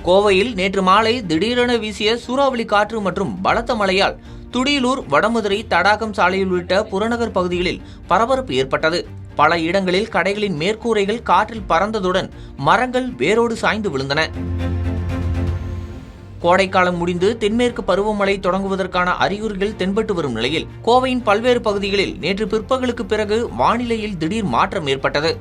கோவையில் நேற்று மாலை திடீரென வீசிய சூறாவளி காற்று மற்றும் பலத்த மழையால் துடியலூர், வடமதுரை, தடாகம் சாலையில் உள்ளிட்ட புறநகர் பகுதிகளில் பரபரப்பு ஏற்பட்டது. பல இடங்களில் கடைகளின் மேற்கூரைகள் காற்றில் பறந்ததுடன் மரங்கள் வேரோடு சாய்ந்து விழுந்தன. கோடைக்காலம் முடிந்து தென்மேற்கு பருவமழை தொடங்குவதற்கான அறிகுறிகள் தென்பட்டு வரும் நிலையில் கோவையின் பல்வேறு பகுதிகளில் நேற்று பிற்பகலுக்கு பிறகு வானிலையில் திடீர் மாற்றம் ஏற்பட்டது.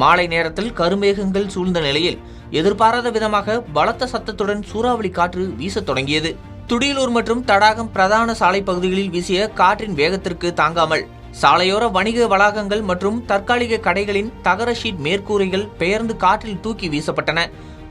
மாலை நேரத்தில் கருமேகங்கள் சூழ்ந்த நிலையில் எதிர்பாராத விதமாக பலத்த சத்தத்துடன் சூறாவளி காற்று வீசத் தொடங்கியது. துடியலூர் மற்றும் தடாகம் பிரதான சாலை பகுதிகளில் வீசிய காற்றின் வேகத்திற்கு தாங்காமல் சாலையோர வணிக வளாகங்கள் மற்றும் தற்காலிக கடைகளின் தகர ஷீட் மேற்கூரைகள் பெயர்ந்து காற்றில் தூக்கி வீசப்பட்டன.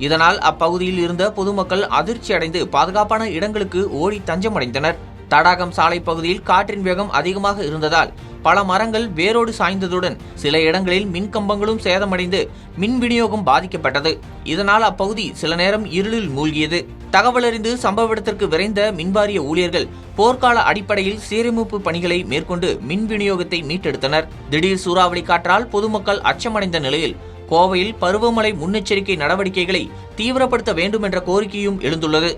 இதனால் அப்பகுதியில் இருந்த பொதுமக்கள் அதிர்ச்சி அடைந்து பாதுகாப்பான இடங்களுக்கு ஓடி தஞ்சமடைந்தனர். தடாகம் சாலை பகுதியில் காற்றின் வேகம் அதிகமாக இருந்ததால் பல மரங்கள் வேரோடு சாய்ந்ததுடன் சில இடங்களில் மின்கம்பங்களும் சேதமடைந்து மின் விநியோகம் பாதிக்கப்பட்டது. இதனால் அப்பகுதி சில நேரம் இருளில் மூழ்கியது. தகவலறிந்து சம்பவ இடத்திற்கு விரைந்த மின்வாரிய ஊழியர்கள் போர்க்கால அடிப்படையில் சீரமைப்பு பணிகளை மேற்கொண்டு மின் விநியோகத்தை மீட்டெடுத்தனர். திடீர் சூறாவளி காற்றால் பொதுமக்கள் அச்சமடைந்த நிலையில் கோவையில் பருவமழை முன்னெச்சரிக்கை நடவடிக்கைகளை தீவிரப்படுத்த வேண்டும் என்ற கோரிக்கையும் எழுந்துள்ளது.